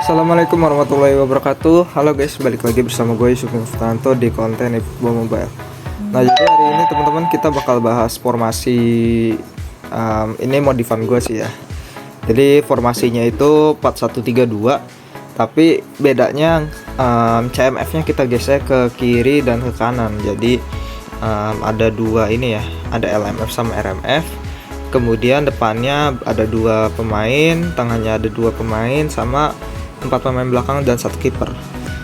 Assalamualaikum warahmatullahi wabarakatuh. Halo guys, balik lagi bersama gue Sugeng Sutanto di konten eFootball Mobile. Nah, jadi hari ini teman-teman kita bakal bahas formasi ini modifan gue sih ya. Jadi formasinya itu 4132, tapi bedanya CMF-nya kita gesek ke kiri dan ke kanan. Jadi ada dua ini ya, ada LMF sama RMF. Kemudian depannya ada dua pemain, tengahnya ada dua pemain, sama 4 pemain belakang dan 1 kiper.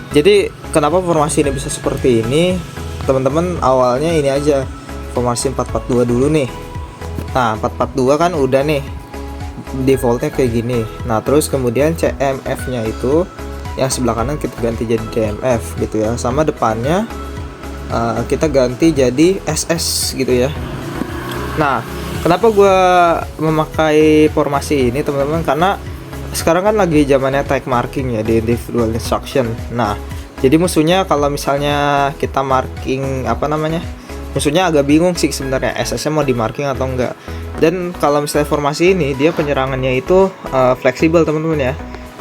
Jadi kenapa formasi ini bisa seperti ini? Teman-teman awalnya ini aja, formasi 442 dulu nih. Nah, 442 kan udah nih, defaultnya kayak gini. Nah, terus kemudian CMF-nya itu yang sebelah kanan kita ganti jadi DMF gitu ya. Sama depannya kita ganti jadi SS gitu ya. Nah, kenapa gue memakai formasi ini teman-teman? Karena sekarang kan lagi zamannya tag marking ya di individual instruction. Nah, jadi musuhnya kalau misalnya kita marking musuhnya agak bingung sih sebenarnya SS-nya mau di marking atau enggak. Dan kalau misalnya formasi ini dia penyerangannya itu fleksibel teman-teman ya.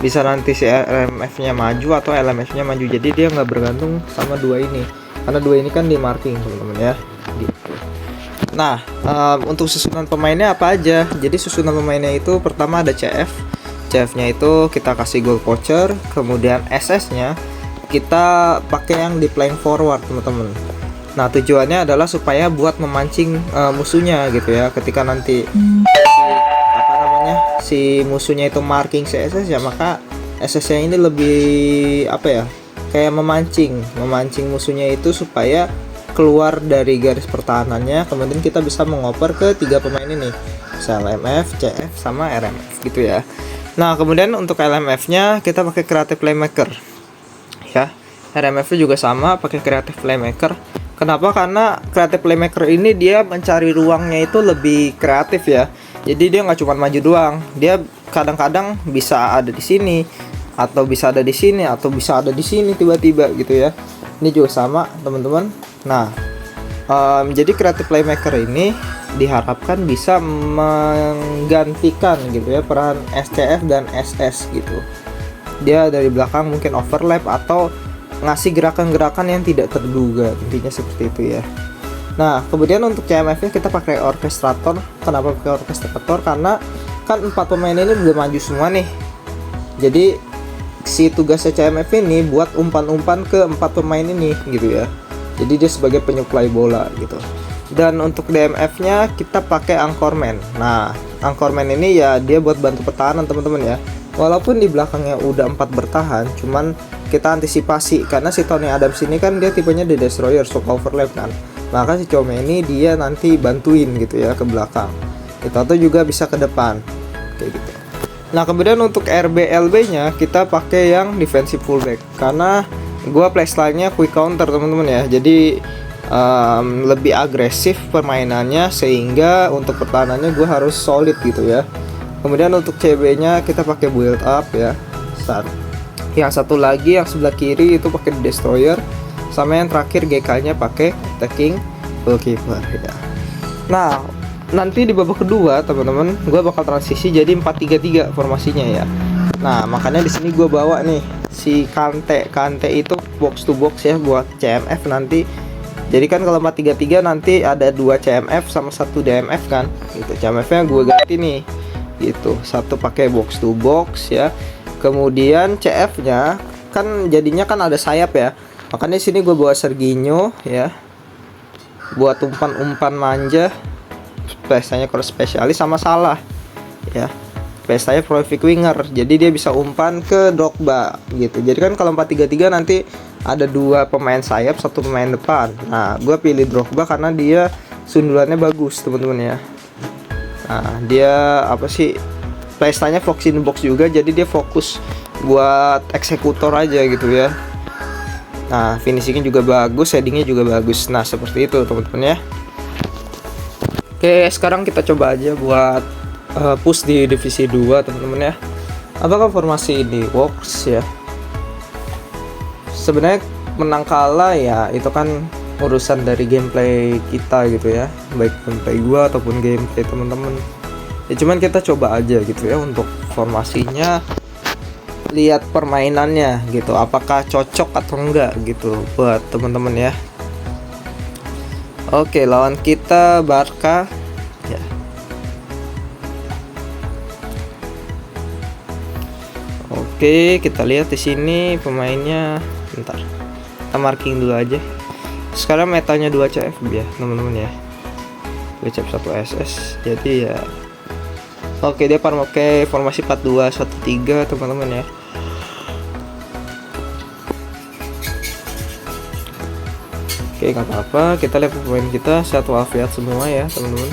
Bisa nanti si RMF-nya maju atau LMF-nya maju. Jadi dia nggak bergantung sama dua ini. Karena dua ini kan di marking teman-teman ya. Gitu. Nah, untuk susunan pemainnya apa aja? Jadi susunan pemainnya itu pertama ada CF-nya itu kita kasih goal poacher, kemudian SS-nya kita pakai yang di playing forward teman-teman. Nah, tujuannya adalah supaya buat memancing musuhnya gitu ya. Ketika nanti si musuhnya itu marking si SS ya, maka SS-nya ini lebih kayak memancing musuhnya itu supaya keluar dari garis pertahanannya. Kemudian kita bisa mengoper ke tiga pemain ini, LMF, CF, sama RMF gitu ya. Nah, kemudian untuk LMF-nya kita pakai creative playmaker ya. RMF-nya juga sama, pakai creative playmaker. Kenapa? Karena creative playmaker ini dia mencari ruangnya itu lebih kreatif ya. Jadi dia nggak cuma maju doang, dia kadang-kadang bisa ada di sini, atau bisa ada di sini, atau bisa ada di sini tiba-tiba gitu ya. Ini juga sama teman-teman. Nah, jadi creative playmaker ini diharapkan bisa menggantikan gitu ya peran SCF dan SS gitu. Dia dari belakang mungkin overlap atau ngasih gerakan-gerakan yang tidak terduga, intinya seperti itu ya. Nah, kemudian untuk CMF-nya kita pakai orkestrator. Kenapa pakai orkestrator? Karena kan 4 pemain ini udah maju semua nih. Jadi si tugasnya CMF ini buat umpan-umpan ke 4 pemain ini gitu ya. Jadi dia sebagai penyuplai bola gitu. Dan untuk DMF-nya kita pakai anchorman. Nah, anchorman ini ya dia buat bantu pertahanan teman-teman ya. Walaupun di belakangnya udah 4 bertahan, cuman kita antisipasi karena si Tony Adams ini kan dia tipenya The Destroyer, suka overlap kan. Maka si Chome ini dia nanti bantuin gitu ya ke belakang. Kita tuh juga bisa ke depan kayak gitu. Nah, kemudian untuk RBLB-nya kita pakai yang defensive fullback karena gua playstyle-nya quick counter teman-teman ya. Jadi lebih agresif permainannya sehingga untuk pertahanannya gue harus solid gitu ya. Kemudian untuk CB-nya kita pakai build up ya. Yang satu lagi yang sebelah kiri itu pakai destroyer, sama yang terakhir GK-nya pakai attacking goalkeeper ya. Nah, nanti di babak kedua teman-teman gue bakal transisi jadi 4-3-3 formasinya ya. Nah, makanya di sini gue bawa nih si Kante itu box to box ya buat CMF nanti. Jadi kan kalau 4-3-3 nanti ada 2 CMF sama 1 DMF kan gitu. CMF-nya gue ganti nih gitu. Satu pakai box to box ya. Kemudian CF-nya kan jadinya kan ada sayap ya. Makanya sini gue bawa Serginho ya. Buat umpan-umpan manja. Biasanya cross spesialis sama Salah ya. Biasanya prolific winger. Jadi dia bisa umpan ke Drogba gitu. Jadi kan kalau 4-3-3 nanti ada 2 pemain sayap, 1 pemain depan. Nah, gue pilih Drogba karena dia sundulannya bagus teman-teman ya. Nah, dia playstyle-nya fox in the box juga, jadi dia fokus buat eksekutor aja gitu ya. Nah, finishingnya juga bagus, headingnya juga bagus. Nah, seperti itu teman-teman ya. Oke, sekarang kita coba aja buat push di divisi 2 teman-teman ya. Apakah formasi ini works ya? Sebenarnya menang kalah ya itu kan urusan dari gameplay kita gitu ya, baik gameplay gua ataupun gameplay teman-teman. Ya cuman kita coba aja gitu ya untuk formasinya. lihat permainannya gitu, apakah cocok atau enggak gitu buat teman-teman ya. Oke, lawan kita Barca ya. Oke, kita lihat di sini pemainnya. Bentar, kita marking dulu aja. Sekarang metanya 2 CF ya teman-teman ya, 2 CF 1 SS. Jadi ya oke, dia pakai formasi 4-2-1-3 teman-teman ya. Oke, nggak apa-apa, kita lihat pemain kita sehat walafiat semua ya teman-teman.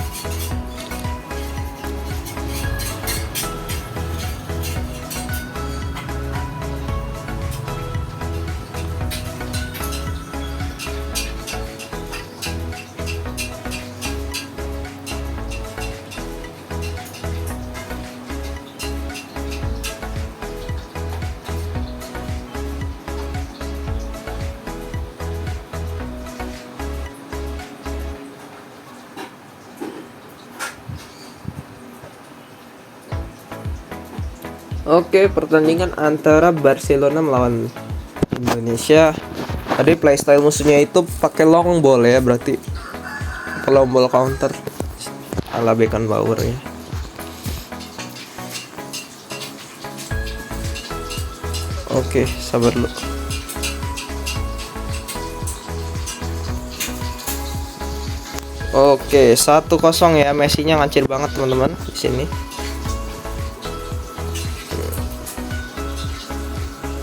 Oke, pertandingan antara Barcelona melawan Indonesia. Tadi playstyle musuhnya itu pakai long ball ya, berarti long ball counter ala Beckenbauer ya. Oke, sabar dulu. Oke, 1-0 ya. Messi-nya ngancir banget teman-teman di sini.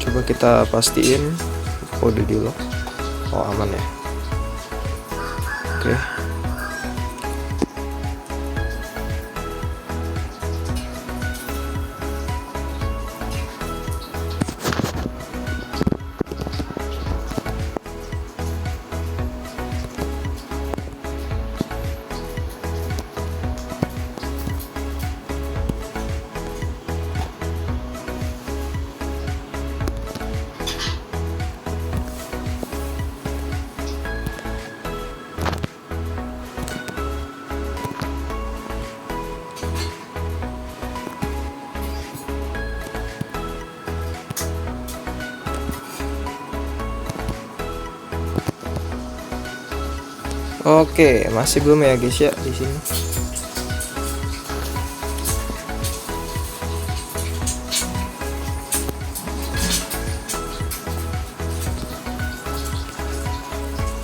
Coba kita pastiin kode di lock. Oh, aman ya. Oke. Oke, masih belum ya guys ya di sini.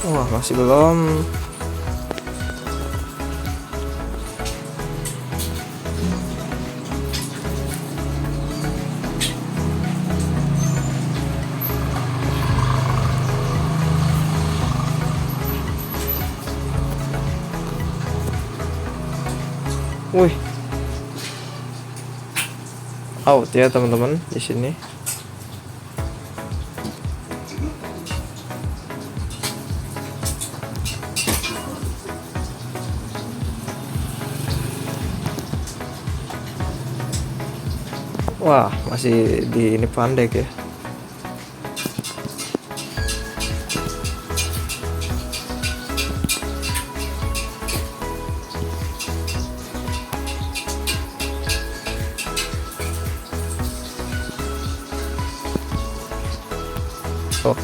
Wah, masih belum. Wih, out ya teman-teman di sini. Wah, masih di ini Pandek ya. Oh.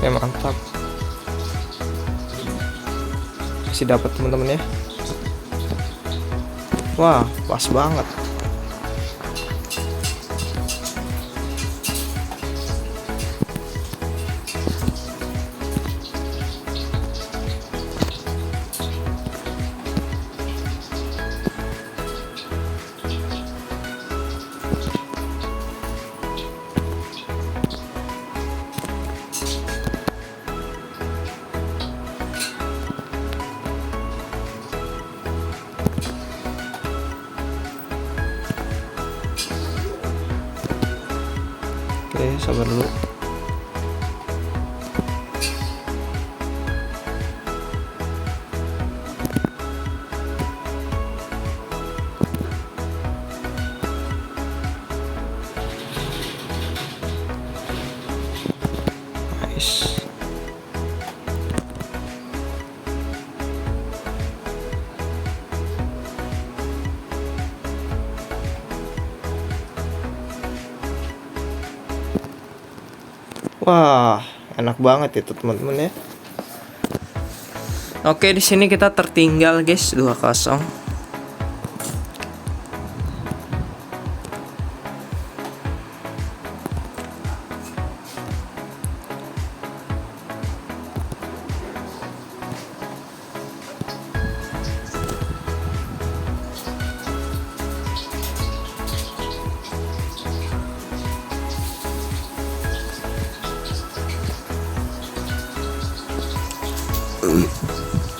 Ya, mantap. Masih dapat teman-teman ya. Wah, pas banget. Oke, sabar dulu. guys. Wah, enak banget itu teman-teman ya. Oke, di sini kita tertinggal guys 2-0.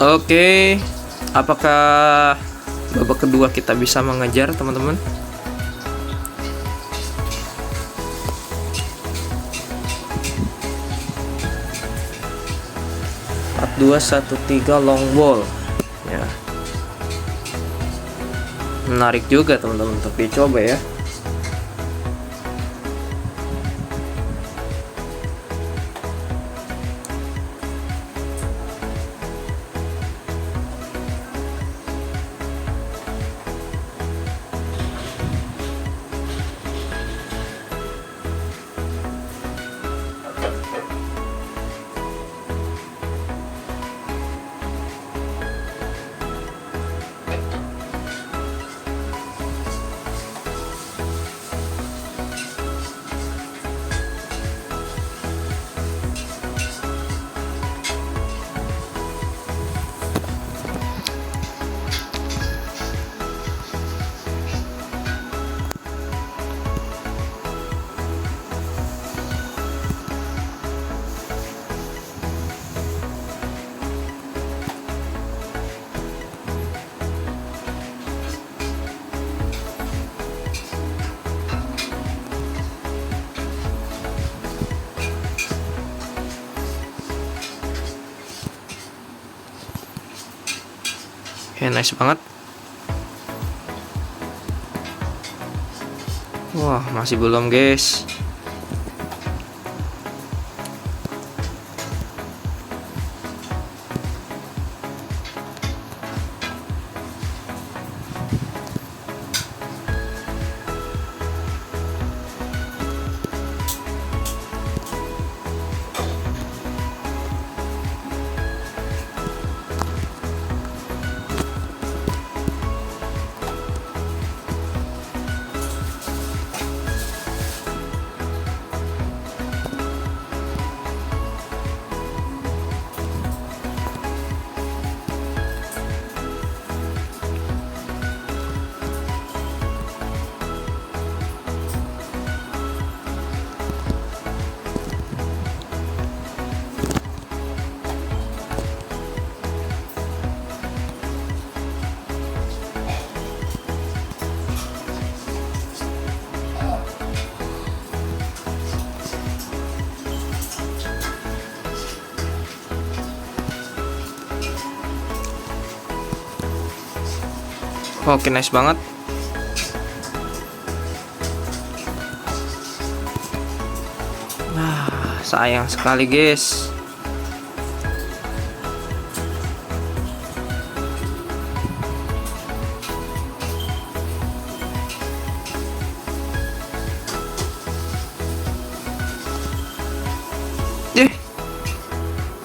Oke, apakah babak kedua kita bisa mengejar teman-teman? Empat dua satu tiga long ball, ya. Menarik juga teman-teman, tapi coba ya. Oke, nice banget. Wah, masih belum guys. Oke, nice banget. Nah, sayang sekali guys.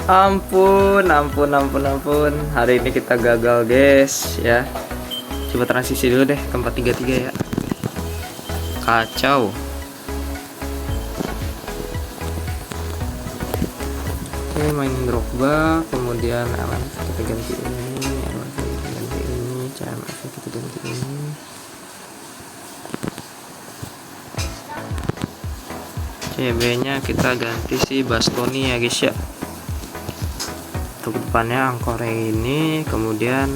Ampun. Hari ini kita gagal guys ya. Coba transisi dulu deh ke 4-3-3 ya. Kacau. Oke, main Drogba, kemudian LMF kita ganti ini, LMF kita ganti ini, CMF kita ganti ini. CB nya kita ganti si Bastoni ya guys ya. Untuk depannya angkornya ini, kemudian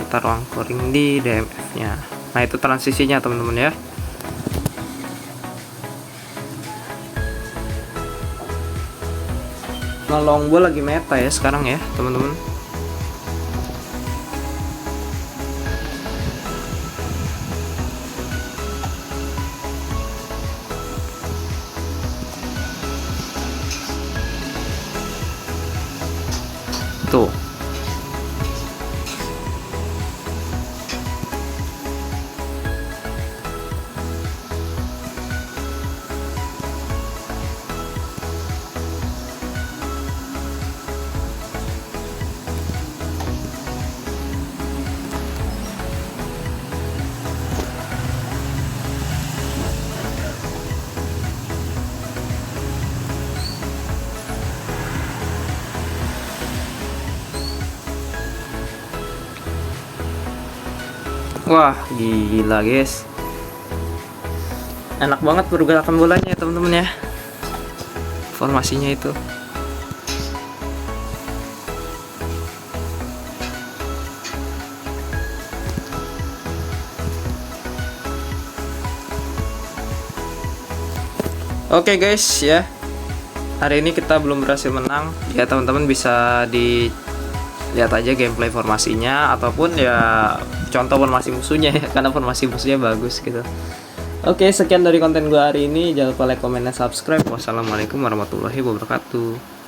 taruh anchoring di DMF nya. Nah, itu transisinya teman-teman ya. Nah, long ball lagi meta ya sekarang ya teman-teman. Wah, gila guys. Enak banget pergerakan bolanya ya teman-teman ya. Formasinya itu. Oke guys ya. Hari ini kita belum berhasil menang. Ya teman-teman bisa dilihat aja gameplay formasinya ataupun ya contoh formasi musuhnya ya, karena formasi musuhnya bagus gitu. Oke, sekian dari konten gua hari ini. Jangan lupa like, comment, dan subscribe. Wassalamualaikum warahmatullahi wabarakatuh.